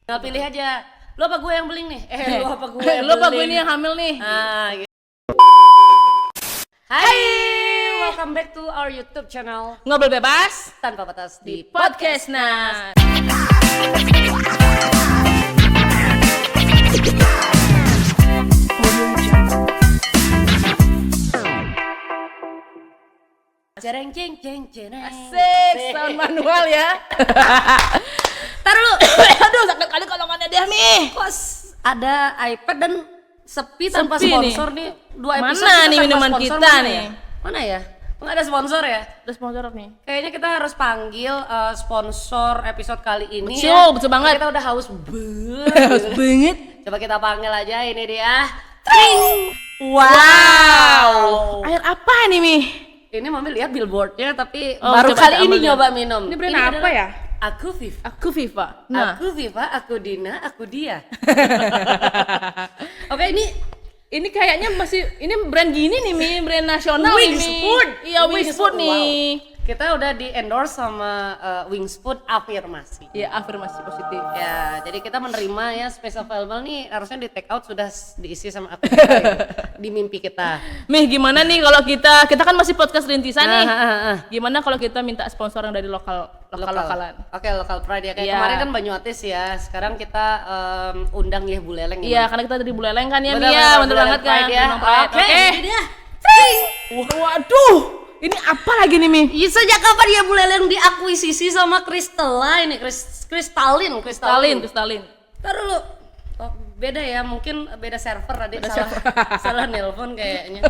Tinggal pilih aja. Lu apa gue yang beling nih? Lu apa gue yang Lu apa gue beling? ini yang hamil nih? Gitu. Hai, welcome back to our YouTube channel Ngobrol bebas tanpa batas di di podcast Nas. Cereng ceng ceng cereng. Asik, sound manual ya. Taruh lu. Aduh, sakit kali kolongannya dia nih. Kok ada iPad dan sepi tanpa Sepi sponsor nih. Dua Mana episode kita nih tanpa minuman sponsor, kita mana nih? ya? Mana ya? Nggak ada sponsor ya? Ada sponsor nih. Kayaknya kita harus panggil sponsor episode kali ini. Betul banget. Kita udah haus Haus banget. Coba kita panggil aja, ini dia. Wow. Air apa nih, Mi? Ini Mami lihat billboardnya, tapi Oh, baru coba kali kita ini ambil. nyoba minum. Ini brand apa adalah ya? Aku Viva. Aku Viva. Nah, Aku Viva, aku Dina, aku dia. Oke, ini kayaknya masih ini brand gini nih, Mi, brand nasional Wings nih, Mi. Food. Iya, Wings Food nih. Kita udah di endorse sama Wings Food Afirmasi. Iya, afirmasi positif. Ya, jadi kita menerima ya space available nih, harusnya di take out sudah diisi sama aku Viva, gitu, di mimpi kita. Mi, gimana nih kalau kita kan masih podcast rintisan nih. Gimana Gimana kalau kita minta sponsor yang dari lokal-lokalan? Oke, lokal pride ya. Kayak Iya. kemarin kan Banyuatis ya. Sekarang kita undang ya Buleleng. Iya, karena kita dari Buleleng kan ya, Bener, Mi ya. bener, Bener banget kan. Pride ya. Gunung Pride. Oke, ini dia. Waduh, ini apa lagi nih, Mi? Iya, sejak kapan dia Buleleng diakuisisi sama Crystalline? Kristalin. Kristalin. Taruh lu. Oh, beda ya, mungkin beda server tadi, salah nelpon kayaknya.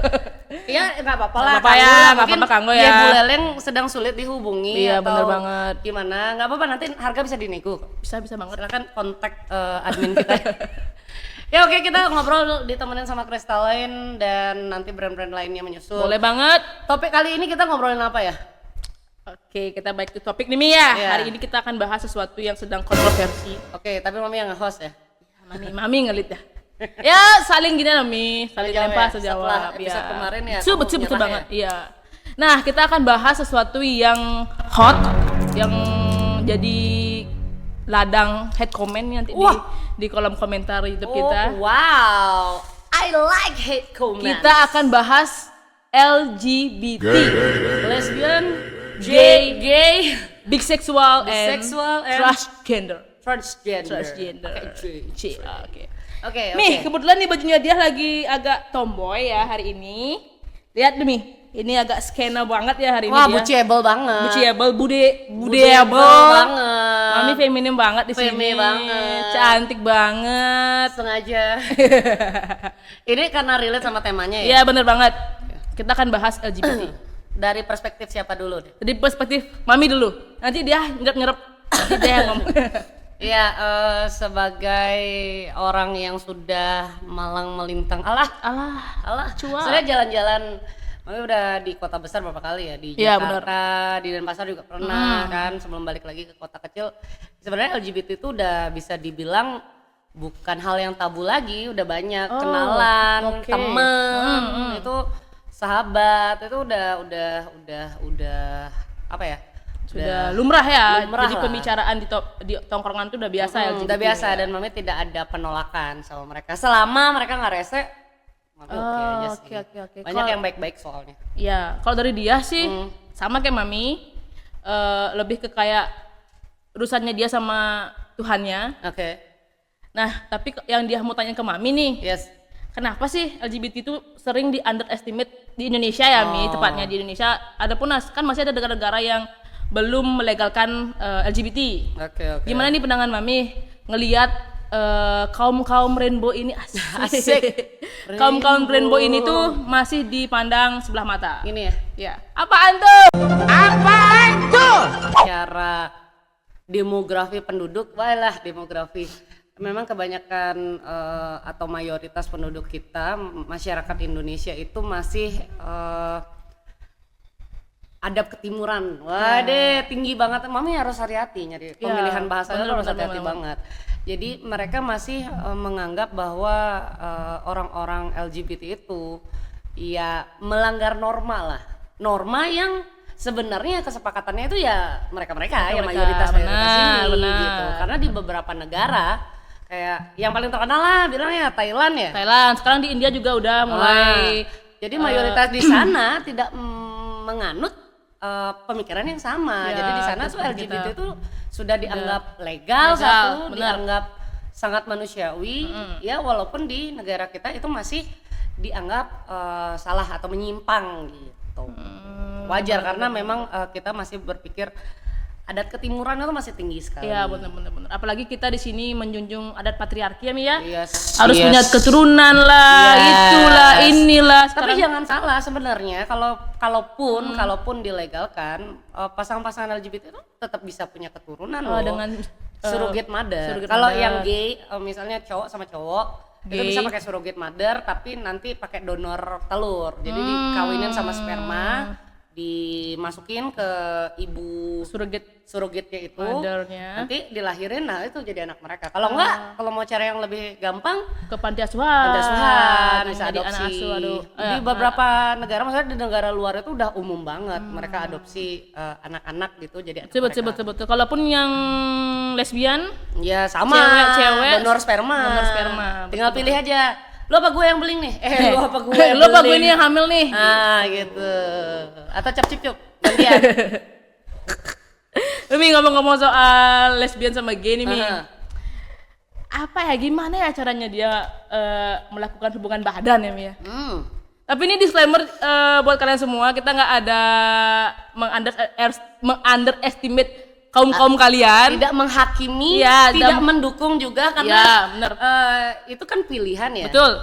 Iya, nggak apa-apa lah. Nggak apa-apa ya, Kanggo lah. nggak Mungkin apa-apa, Kanggo dia ya. Buleleng sedang sulit dihubungi. Iya, atau bener banget. Gimana? Nggak apa-apa, nanti harga bisa dinego. Bisa banget. Silakan kontak admin kita. Ya oke, kita ngobrol ditemenin sama Crystalline dan nanti brand-brand lainnya menyusul. Boleh banget. Topik kali ini kita ngobrolin apa ya? Oke, kita back to topik nih, Mi ya. Iya. Hari ini kita akan bahas sesuatu yang sedang kontroversi. Oke, tapi Mami yang nge-host ya? Mami ngelit dah. Ya, saling gini lah, Mi. Saling Sejawab lempar ya? sejawab. Setelah episode kemarin ya, Betul kamu betul nyerah banget. Iya. Nah, kita akan bahas sesuatu yang hot, yang jadi ladang head comment nanti Wah. di kolom komentar YouTube kita. Oh, wow, I like hate comments. Kita akan bahas LGBT, lesbian, Gay. gay, bisexual, Bisexual and transgender. transgender. Oke. Oke, Oke. oke. Mi, kebetulan nih bajunya dia lagi agak tomboy ya hari ini. Lihat deh, Mi. Ini agak skena banget ya hari Wah, ini dia. buciable banget. Buciable, Budeable budeable banget. Mami feminim banget di Femi sini. banget. Cantik banget. Sengaja. Ini karena relate sama temanya ya. Iya, bener banget. Kita akan bahas LGBT. Dari perspektif siapa dulu deh? Dari perspektif Mami dulu. Nanti dia nyerep-nyerep. Nanti dia yang ngomong. Iya, sebagai orang yang sudah malang melintang, alah, Cua. Sudah jalan-jalan, Mami udah di kota besar berapa kali ya, di Iya, Jakarta, di Denpasar juga pernah kan, sebelum balik lagi ke kota kecil. Sebenarnya LGBT itu udah bisa dibilang bukan hal yang tabu lagi, udah banyak kenalan, oke. temen, itu sahabat, itu udah apa ya? Sudah lumrah ya. lumrah Jadi lah. pembicaraan di tongkrongan itu udah biasa LGBT. Udah biasa dan Mami tidak ada penolakan sama mereka selama mereka nggak rese. Mami oke aja sih. Oke. Banyak yang baik-baik soalnya. Iya, kalau dari dia sih sama kayak Mami, lebih ke kayak urusannya dia sama Tuhannya. Oke. Nah, tapi yang dia mau tanya ke Mami nih, Yes. kenapa sih LGBT itu sering di underestimate di Indonesia ya, Mi? Tepatnya di Indonesia. Adapun kan masih ada negara-negara yang belum melegalkan LGBT. Oke. Gimana nih pandangan Mami ngelihat kaum rainbow ini Asik. kaum rainbow ini tuh masih dipandang sebelah mata. Ini ya. Ya. Apaan tuh? Cara demografi penduduk, wah demografi. Memang kebanyakan atau mayoritas penduduk kita, masyarakat Indonesia itu masih adab ketimuran. Waduh, tinggi banget. Mami harus hati-hati nyari pemilihan bahasanya, harus hati-hati banget. Jadi mereka masih menganggap bahwa orang-orang LGBT itu ya melanggar norma lah. Norma yang sebenarnya kesepakatannya itu ya mereka-mereka yang Mereka, mayoritas ini benar. gitu. Karena di beberapa negara kayak yang paling terkenal lah bilangnya Thailand ya. Thailand, sekarang di India juga udah mulai Jadi mayoritas di sana tidak menganut pemikiran yang sama. Ya, Jadi di sana tuh seperti LGBT kita. itu sudah dianggap legal, satu, benar. dianggap sangat manusiawi. Ya walaupun di negara kita itu masih dianggap salah atau menyimpang gitu. Wajar karena memang kita masih berpikir adat ketimuran itu masih tinggi sekali. Iya, benar. Apalagi kita di sini menjunjung adat patriarki ya, Mi ya. Yes. Harus punya keturunan lah, Yes. itulah, inilah. Tapi Sekarang jangan salah sebenarnya kalaupun dilegalkan pasangan-pasangan LGBT itu tetap bisa punya keturunan loh. dengan surrogate mother. surrogate Kalau mother. yang gay misalnya cowok sama cowok itu Gay. bisa pakai surrogate mother tapi nanti pakai donor telur. Jadi dikawinin sama sperma dimasukin ke ibu surrogatnya itu mothernya nanti dilahirin, nah itu jadi anak mereka. Kalau enggak, kalau mau cara yang lebih gampang ke panti asuhan, bisa jadi anak adopsi. asuh, Di beberapa negara, maksudnya di negara luar itu udah umum banget mereka adopsi anak-anak gitu jadi anak mereka. betul. Kalaupun yang lesbian, Ya sama, Cewek, donor sperma. Tinggal pilih aja. Lu apa gue yang beli nih? Lu apa gue yang lo apa gue beli? ini yang hamil nih? Gitu. Atau cap cip gantian. Mi, ngomong-ngomong soal lesbian sama gay nih, Mi. Aha. Apa ya, gimana ya caranya dia melakukan hubungan badan ya, Mi ya? Tapi ini disclaimer buat kalian semua, kita nggak ada underestimate kaum kalian. Tidak menghakimi, Ya, tidak mendukung juga karena Ya, bener. itu kan pilihan ya. Betul.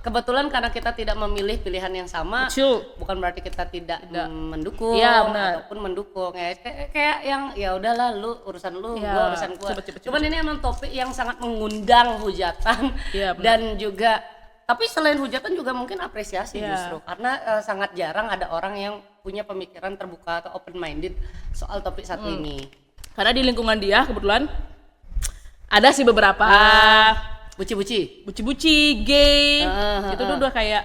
Kebetulan karena kita tidak memilih pilihan yang sama, Betul. bukan berarti kita tidak mendukung Iya, benar. ataupun mendukung ya. Kayak yang ya udahlah, lu urusan lu, Iya, gua urusan gua. betul. Cuman ini emang topik yang sangat mengundang hujatan Iya, benar. dan juga tapi selain hujatan juga mungkin apresiasi Iya. justru karena sangat jarang ada orang yang punya pemikiran terbuka atau open minded soal topik satu ini. Karena di lingkungan dia kebetulan ada sih beberapa Buci-buci. buci-buci, gay, itu tuh udah kayak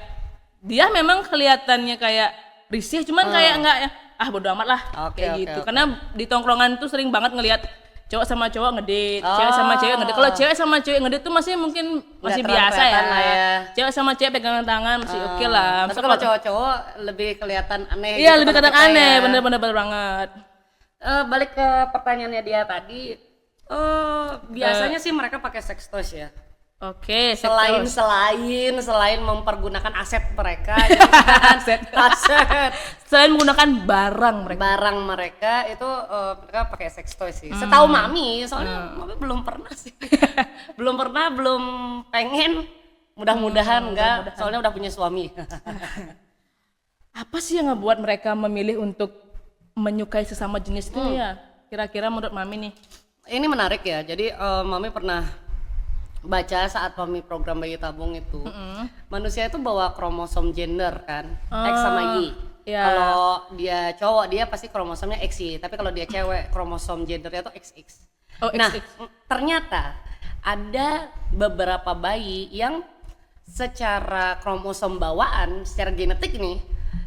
dia memang kelihatannya kayak risih, cuman kayak enggak ya, bodo amat lah, Oke, kayak oke, gitu. oke. Karena di tongkrongan tuh sering banget ngelihat cowok sama cowok ngedate, cewek sama cewek ngedate. Kalau cewek sama cewek ngedate tuh masih mungkin masih terlalu biasa ya. kelihatan lah ya. Cewek sama cewek pegangan tangan masih oke lah. Tapi Maksudnya kalau cowok-cowok lebih kelihatan aneh. iya, gitu lebih kalau kelihatan kita aneh, ya. bener banget. Balik ke pertanyaannya dia tadi, biasanya sih mereka pakai sex toys ya. Oke, Selain mempergunakan aset mereka, gitu kan, aset selain menggunakan barang mereka. barang mereka itu mereka pakai sex toys sih. Setahu mami, soalnya mami belum pernah sih, belum pengen. Mudah-mudahan enggak, soalnya udah punya suami. Apa sih yang ngebuat mereka memilih untuk menyukai sesama jenis itu ya? Kira-kira menurut mami nih. Ini menarik ya. Jadi mami pernah baca saat mami program bayi tabung itu, manusia itu bawa kromosom gender kan, X sama Y. Iya. Kalau dia cowok dia pasti kromosomnya XY, tapi kalau dia cewek kromosom gendernya tuh XX. Oh, Nah, XX. ternyata ada beberapa bayi yang secara kromosom bawaan, secara genetik nih,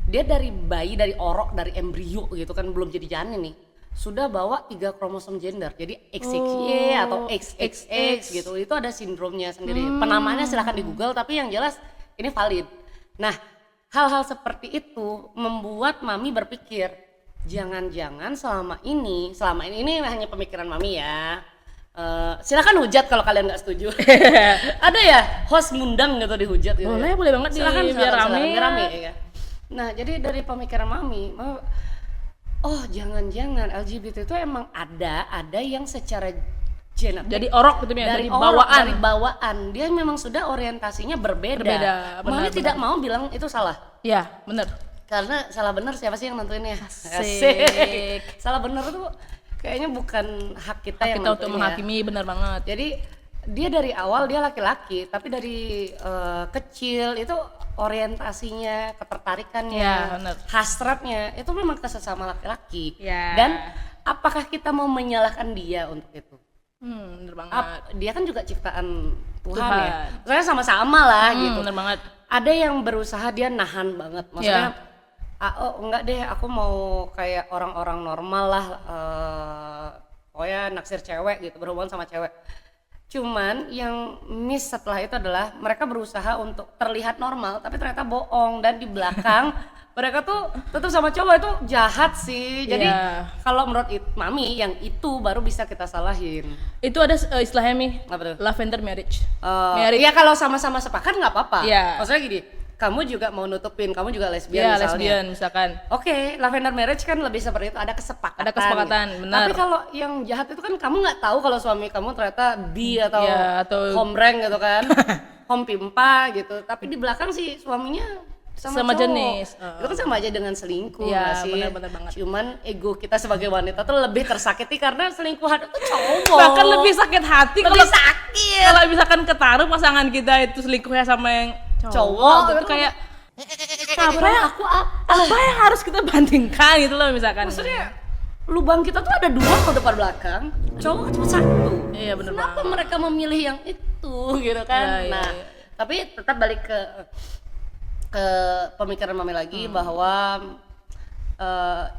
dia dari bayi, dari orok, dari embrio gitu kan, belum jadi janin nih, sudah bawa 3 kromosom gender, jadi XXY atau XXX gitu. Itu ada sindromnya sendiri. Penamaannya silahkan di Google, tapi yang jelas ini valid. Nah, hal-hal seperti itu membuat mami berpikir, jangan-jangan selama ini hanya pemikiran mami ya. Silakan hujat kalau kalian nggak setuju. Ada ya host ngundang gitu dihujat gitu. Boleh banget Silakan biar rame. ya. Nah, jadi dari pemikiran mami, oh jangan-jangan LGBT itu emang ada yang secara genetik Jadi orok gitu ya, dari bawaan dia memang sudah orientasinya berbeda. Mami benar. tidak mau bilang itu salah. Ya, bener. Karena salah benar siapa sih yang nentuinnya? Asik. Salah benar tuh kayaknya bukan hak kita yang Kita untuk nentuin ya. menghakimi, bener banget. Jadi dia dari awal dia laki-laki, tapi dari kecil itu orientasinya, ketertarikannya, Ya, benar. hasratnya itu memang ke sesama laki-laki. Ya. Dan apakah kita mau menyalahkan dia untuk itu? Bener banget. Dia kan juga ciptaan Tuhan. Tuhan. Ya. Maksudnya sama-sama lah gitu. Bener banget. Ada yang berusaha dia nahan banget, maksudnya oh enggak deh, aku mau kayak orang-orang normal lah, pokoknya naksir cewek gitu, berhubungan sama cewek. Cuman yang miss setelah itu adalah mereka berusaha untuk terlihat normal tapi ternyata bohong, dan di belakang mereka tuh tetap sama cowok. Itu jahat sih. Jadi Iya. kalau menurut Mami yang itu baru bisa kita salahin. Itu ada istilahnya Mi, Apa tuh? lavender marriage. Marriage. Iya, kalau sama-sama sepakat nggak apa-apa. Iya. Maksudnya gini, kamu juga mau nutupin, kamu juga lesbian Iya, misalnya. lesbian misalkan. Oke, lavender marriage kan lebih seperti itu, ada kesepakatan. Ada kesepakatan, gitu. benar. Tapi kalau yang jahat itu kan kamu nggak tahu kalau suami kamu ternyata bi atau, Iya, atau- hombreng gitu kan, hompimpa gitu. Tapi di belakang sih suaminya sama Sama cowok. jenis. Itu kan sama aja dengan selingkuh, Iya, nggak sih? benar-benar banget. Cuman ego kita sebagai wanita tuh lebih tersakiti karena selingkuhan itu cowok. Bahkan lebih sakit hati Lebih kalau sakit. kalau misalkan ketaruh pasangan kita itu selingkuhnya sama yang Cowok, gitu itu kayak apa yang aku apa yang harus kita bandingkan gitu loh misalkan. Maksudnya lubang kita tuh ada dua kalau depan belakang, cowok kan cuma satu. Iya, bener Kenapa banget. mereka memilih yang itu gitu kan? Iya, iya, Nah, iya. tapi tetap balik ke pemikiran Mami lagi bahwa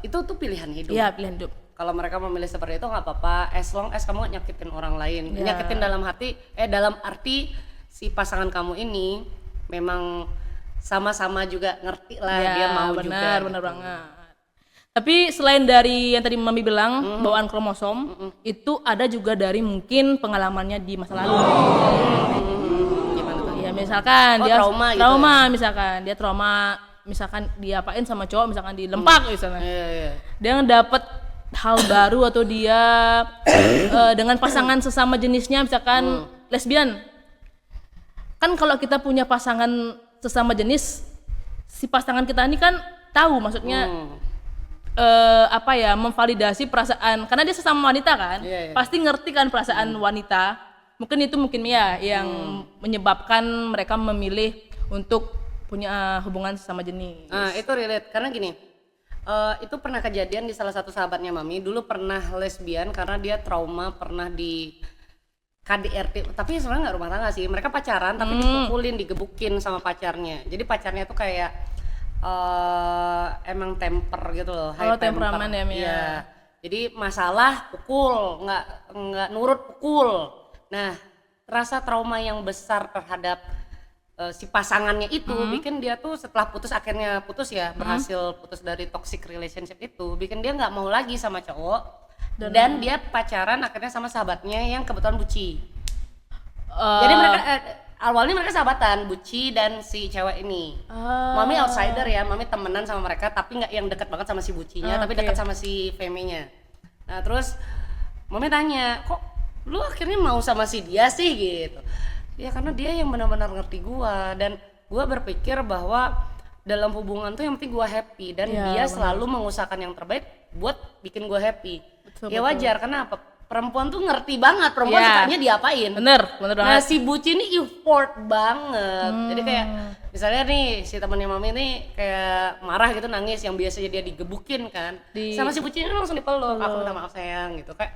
itu tuh pilihan hidup. Iya, pilihan hidup. Kalau mereka memilih seperti itu nggak apa-apa, as long as kamu nggak nyakitin orang lain. Iya. Nyakitin dalam arti si pasangan kamu ini memang sama-sama juga ngerti lah, Iya, dia mau juga. benar banget. Tapi selain dari yang tadi Mami bilang bawaan kromosom, itu ada juga dari mungkin pengalamannya di masa lalu. Gimana tuh? Ya misalkan Oh, dia trauma gitu misalkan dia trauma, misalkan diapain sama cowok, misalkan dilempak misalnya. Iya, iya. Dia dapat hal baru atau dia dengan pasangan sesama jenisnya misalkan lesbian. Kan kalau kita punya pasangan sesama jenis, si pasangan kita ini kan tahu maksudnya memvalidasi perasaan, karena dia sesama wanita kan. Iya, iya. Pasti ngerti kan perasaan wanita. Mungkin ya yang menyebabkan mereka memilih untuk punya hubungan sesama jenis. Nah, itu relate karena gini. Itu pernah kejadian di salah satu sahabatnya Mami, dulu pernah lesbian karena dia trauma pernah di KDRT, tapi sebenarnya nggak rumah tangga sih, mereka pacaran tapi dipukulin, digebukin sama pacarnya. Jadi pacarnya tuh kayak emang temper gitu loh, high Temperamen ya, Mia. Iya. Jadi masalah pukul, nggak nurut pukul. Nah, rasa trauma yang besar terhadap si pasangannya itu bikin dia tuh setelah akhirnya putus ya, berhasil putus dari toxic relationship itu, bikin dia nggak mau lagi sama cowok. Dan dia pacaran akhirnya sama sahabatnya yang kebetulan buci. Jadi mereka awalnya mereka sahabatan, buci dan si cewek ini. Mami outsider ya, Mami temenan sama mereka tapi nggak yang dekat banget sama si bucinya, tapi dekat sama si feminya. Nah terus Mami tanya, kok lu akhirnya mau sama si dia sih gitu? Ya karena dia yang benar-benar ngerti gua, dan gua berpikir bahwa dalam hubungan tuh yang penting gua happy, dan dia selalu mengusahakan yang terbaik buat bikin gua happy. Ya wajar, kenapa? Perempuan tuh ngerti banget, perempuan sukanya diapain. Bener Nah banget. si buci ini effort banget. Jadi kayak misalnya nih si temannya Mami nih kayak marah gitu, nangis, yang biasanya dia digebukin kan, sama si buci ini langsung dipeluk, aku minta maaf sayang gitu, kayak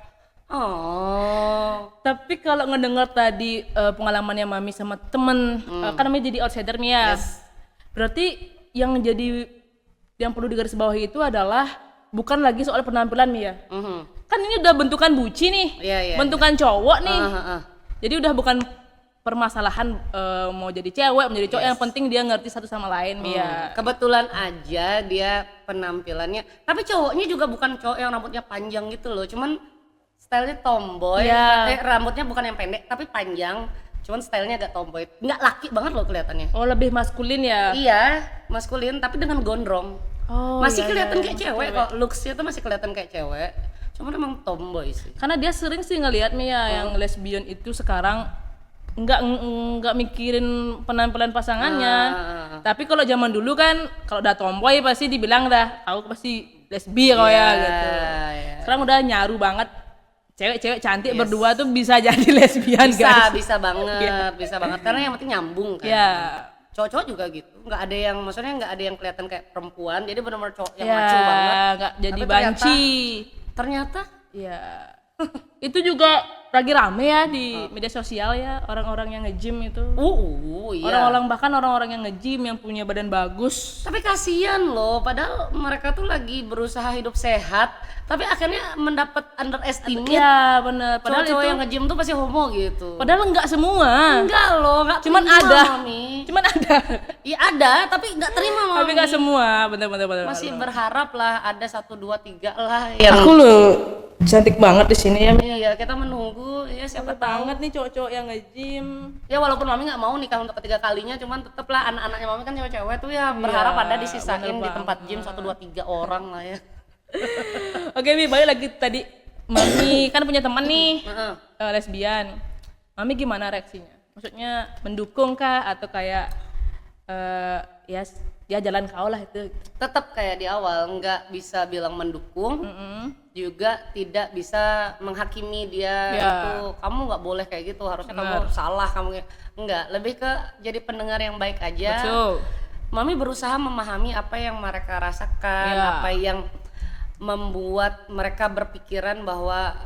Tapi kalau ngedengar tadi pengalamannya Mami sama temen, kan Mami jadi outsider nih ya. Berarti yang perlu digarisbawahi itu adalah bukan lagi soal penampilan Mia. Kan ini udah bentukan buci nih, bentukan cowok nih. Jadi udah bukan permasalahan mau jadi cewek, mau jadi cowok, yang penting dia ngerti satu sama lain Mia. Kebetulan aja dia penampilannya, tapi cowoknya juga bukan cowok yang rambutnya panjang gitu loh, cuman stylenya tomboy. Rambutnya bukan yang pendek tapi panjang, cuman stylenya agak tomboy, nggak laki banget loh kelihatannya. Oh, lebih maskulin ya? Iya, maskulin tapi dengan gondrong. Masih kelihatan kayak cewek kok, looksnya tuh masih kelihatan kayak cewek, cuman emang tomboy sih. Karena dia sering sih ngelihat Mia yang lesbian itu sekarang nggak mikirin penampilan pasangannya. Tapi kalau zaman dulu kan kalau udah tomboy pasti dibilang dah aku pasti lesbi kok ya gitu. Sekarang udah nyaru banget, cewek-cewek cantik berdua tuh bisa jadi lesbian guys. Bisa banget, bisa banget karena yang penting nyambung kan. Cowok-cowok juga gitu, nggak ada yang, maksudnya nggak ada yang kelihatan kayak perempuan, jadi benar-benar cowok yang maco banget, nggak jadi tapi banci ternyata ya. Itu juga lagi rame ya di media sosial ya, orang-orang yang nge-gym itu. Iya. Orang-orang yang nge-gym yang punya badan bagus. Tapi kasihan loh, padahal mereka tuh lagi berusaha hidup sehat, tapi akhirnya mendapat underestimate. Iya, bener. Padahal Cowok-cowok itu yang nge-gym tuh pasti homo gitu. padahal enggak semua. Enggak loh, enggak Cuman terima, ada. Mami. Cuman ada. Iya ada, tapi enggak terima, Mami. Tapi enggak semua, bener. Masih berharap lah ada 1, 2, 3 lah yang Aku loh cantik banget di sini ya. Iya, kita menunggu ya siapa tahu. Banget nih cowok-cowok yang nge-gym. Ya walaupun Mami nggak mau nikah untuk ketiga kalinya, cuman tetep lah anak-anaknya Mami kan cewek-cewek tuh ya berharap ada disisain bener di tempat gym 1, 2, 3 orang lah ya. Oke, Mi, balik lagi tadi. Mami kan punya teman nih, Heeh. lesbian. Mami gimana reaksinya? Maksudnya mendukung kah atau kayak ya jalan kau lah itu. Tetap kayak di awal nggak bisa bilang mendukung, juga tidak bisa menghakimi dia Ya. itu kamu nggak boleh kayak gitu, harusnya kamu salah kamu nggak, lebih ke jadi pendengar yang baik aja. Betul. Mami berusaha memahami apa yang mereka rasakan, Ya. apa yang membuat mereka berpikiran bahwa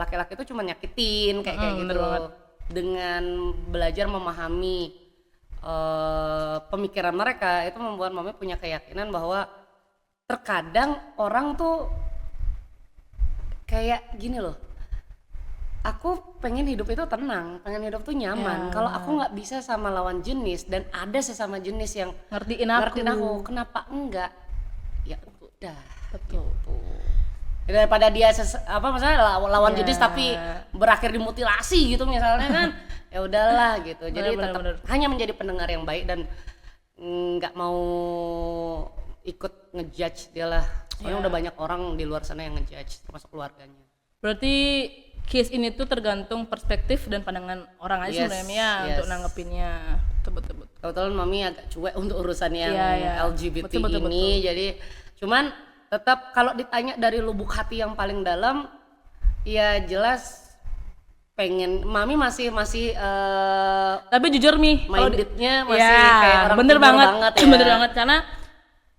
laki-laki itu cuma nyakitin kayak gitu. bener banget. Dengan belajar memahami pemikiran mereka, itu membuat Mami punya keyakinan bahwa terkadang orang tuh kayak gini loh, aku pengen hidup itu tenang, pengen hidup tuh nyaman. Kalau aku nggak bisa sama lawan jenis dan ada sesama jenis yang Ngertiin aku, kenapa enggak? Ya udah. Betul. Gitu. Daripada dia misalnya lawan Ya. jenis tapi berakhir dimutilasi gitu misalnya kan, ya udahlah gitu. Jadi Bener, tetap bener. hanya menjadi pendengar yang baik dan nggak mau ikut ngejudge dia lah. Soalnya udah banyak orang di luar sana yang ngejudge, termasuk keluarganya. Berarti case ini tuh tergantung perspektif dan pandangan orang aja Yes, sebenarnya ya yes. untuk nanggepinnya. Betul. Kebetulan Mami agak cuek untuk urusan yang Iya. LGBT Betul. ini, jadi cuman tetap kalau ditanya dari lubuk hati yang paling dalam, ya jelas pengen. Mami masih Tapi jujur Mi, kalau mindednya masih ya, kayak orang bener timur banget ya. bener banget karena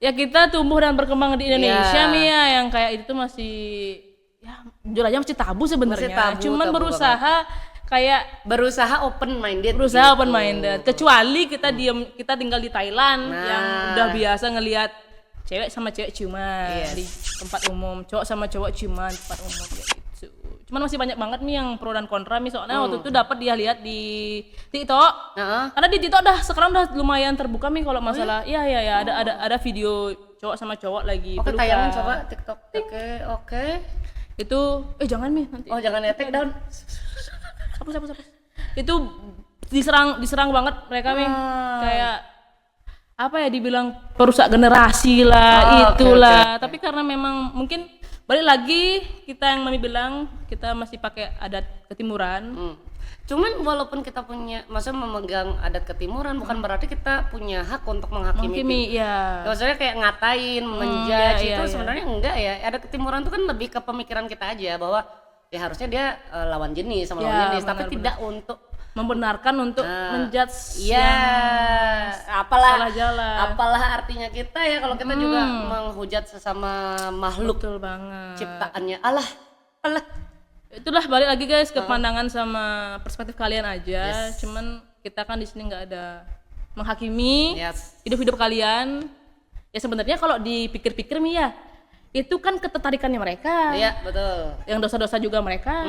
ya kita tumbuh dan berkembang di Indonesia Iya. Mi ya, yang kayak itu masih ya jujur aja masih tabu sebenarnya. Masih tabu, Cuman tabu berusaha kayak berusaha open minded. open minded. Kecuali kita kita tinggal di Thailand yang udah biasa ngelihat cewek sama cewek ciuman di tempat umum, cowok sama cowok ciuman di tempat umum kayak gitu. Cuman masih banyak banget nih yang pro dan kontra Mi, soalnya waktu itu dapat dia lihat di TikTok. Karena di TikTok sekarang udah lumayan terbuka Mi kalau masalah. Iya ada video cowok sama cowok lagi Oke, pelukan. tayangin coba TikTok. Oke. Itu jangan Mi nanti. Oh, jangan ya, take down. Hapus. Itu diserang banget mereka Mi. Kayak apa ya, dibilang perusak generasi lah, itulah. oke. Tapi karena memang mungkin balik lagi kita yang Mami bilang kita masih pakai adat ketimuran. Cuman walaupun kita punya, maksudnya memegang adat ketimuran, bukan berarti kita punya hak untuk menghakimi. Mi, ya. Maksudnya kayak ngatain, menjudge iya, itu iya. sebenarnya enggak ya. Adat ketimuran itu kan lebih ke pemikiran kita aja bahwa ya harusnya dia lawan jenis sama lawan jenis, tapi benar. tidak untuk Membenarkan untuk menjudge iya, apalah salah jalan. apalah artinya kita ya kalau kita juga menghujat sesama makhluk Betul banget. ciptaannya Allah. Itulah balik lagi guys ke pandangan sama perspektif kalian aja. Cuman kita kan di sini nggak ada menghakimi Yes. hidup-hidup kalian. Ya sebenarnya kalau dipikir-pikir Mi ya, itu kan ketertarikannya mereka. Iya, betul. Yang dosa-dosa juga mereka.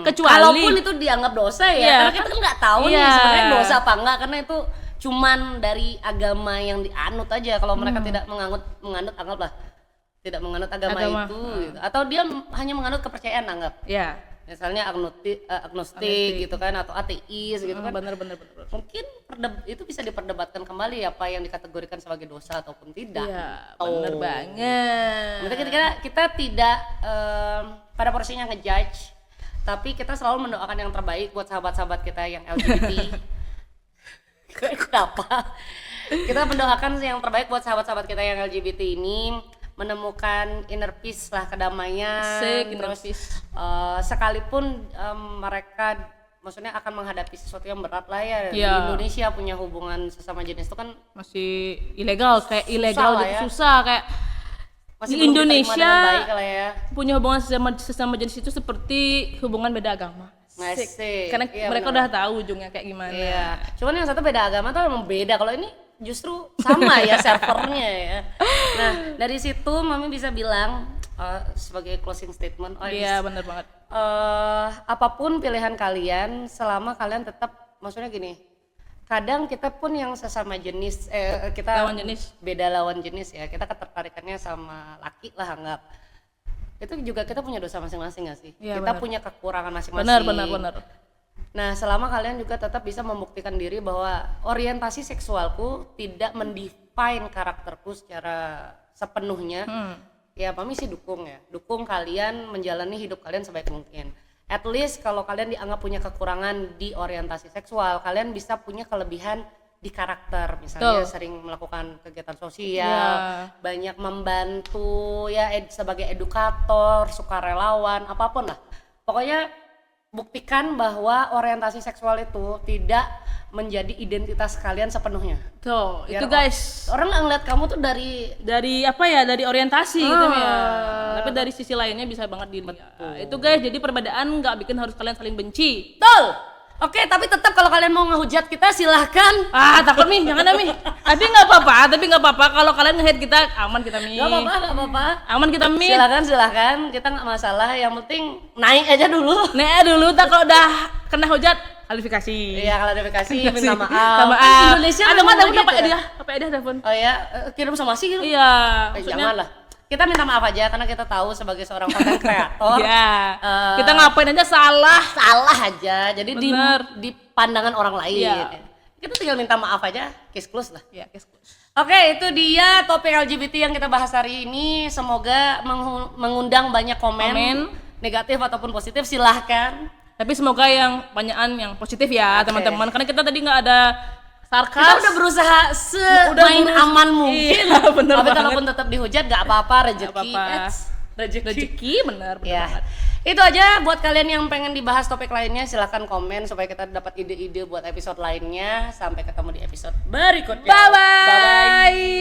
Kalaupun itu dianggap dosa ya, Iya, karena kita kan nggak tahu nih iya. sebenarnya dosa apa enggak, karena itu cuman dari agama yang dianut aja. Kalau mereka tidak menganut anggaplah tidak menganut agama itu gitu. Atau dia hanya menganut kepercayaan, anggap Ya. misalnya agnostik gitu kan, atau ateis gitu kan. Bener. Mungkin itu bisa diperdebatkan kembali apa yang dikategorikan sebagai dosa ataupun tidak. Iya, bener banget. Mungkin kita tidak pada porsinya ngejudge, tapi kita selalu mendoakan yang terbaik buat sahabat-sahabat kita yang LGBT. Kenapa? Kita mendoakan yang terbaik buat sahabat-sahabat kita yang LGBT ini menemukan inner peace lah, kedamaian. Asik, inner Terus peace. sekalipun mereka maksudnya akan menghadapi sesuatu yang berat lah ya. Di Iya. Indonesia punya hubungan sesama jenis itu kan Masih ilegal, kayak ilegal lah gitu, ya. susah kayak masih di belum diterima Indonesia dengan baik lah ya. punya hubungan sesama jenis itu seperti hubungan beda agama. Ngasih. Karena Iya, mereka benar. udah tahu ujungnya kayak gimana. Iya. Cuman yang satu beda agama tuh emang beda. Kalau ini justru sama ya servernya ya. Nah, dari situ Mami bisa bilang sebagai closing statement, Iya, bener banget. apapun pilihan kalian, selama kalian tetap, maksudnya gini, kadang kita pun yang sesama jenis, kita Lawan jenis. beda lawan jenis ya, kita ketertarikannya sama laki lah anggap. Itu juga kita punya dosa masing-masing gak sih? Iya, Kita benar. punya kekurangan masing-masing. Benar. Nah, selama kalian juga tetap bisa membuktikan diri bahwa orientasi seksualku tidak mendefine karakterku secara sepenuhnya, ya Mami sih dukung ya. Dukung kalian menjalani hidup kalian sebaik mungkin. At least kalau kalian dianggap punya kekurangan di orientasi seksual, kalian bisa punya kelebihan di karakter, misalnya Betul. sering melakukan kegiatan sosial, banyak membantu ya sebagai edukator, sukarelawan, apapun lah. Pokoknya buktikan bahwa orientasi seksual itu tidak menjadi identitas kalian sepenuhnya. Tuh, Biar itu guys. Orang nggak ngeliat kamu tuh dari Apa ya, dari orientasi gitu ya. Tapi dari sisi lainnya bisa banget dilihat. Itu guys, jadi perbedaan nggak bikin harus kalian saling benci. betul. Oke, tapi tetap kalau kalian mau ngehujat kita silahkan. Takut Mi, jangan Mi. Tapi nggak apa-apa. Kalau kalian nge-hate kita, aman kita Mi. Gak apa-apa. Aman kita Mi. Silahkan, kita nggak masalah. Yang penting naik aja dulu. Nih dulu, tak kalau udah kena hujat, klarifikasi. Iya, klarifikasi, minta maaf. Minta maaf. Kan Indonesia ada memang nggak begitu dapat ya. dia? Apa dia telepon? Oh ya, kirim somasi gitu. Iya. Jangan lah. Kita minta maaf aja karena kita tahu sebagai seorang content creator. Iya. Kita ngapain aja salah. Salah aja. Jadi Bener. di pandangan orang lain. Iya. Kita tinggal minta maaf aja, case close lah. Iya, guys. Oke, itu dia topik LGBT yang kita bahas hari ini. Semoga mengundang banyak komen negatif ataupun positif, silahkan. Tapi semoga yang banyakan yang positif ya, Oke. teman-teman. Karena kita tadi nggak ada sarkas. Kita udah berusaha main aman mungkin. Iya, bener Tapi banget. kalaupun tetap dihujat gak apa-apa, rezeki. Nggak apa-apa. Rezeki. Rezeki benar Ya. banget. Itu aja buat kalian yang pengen dibahas topik lainnya, silahkan komen supaya kita dapat ide-ide buat episode lainnya. Sampai ketemu di episode berikutnya. Bye-bye. Bye-bye.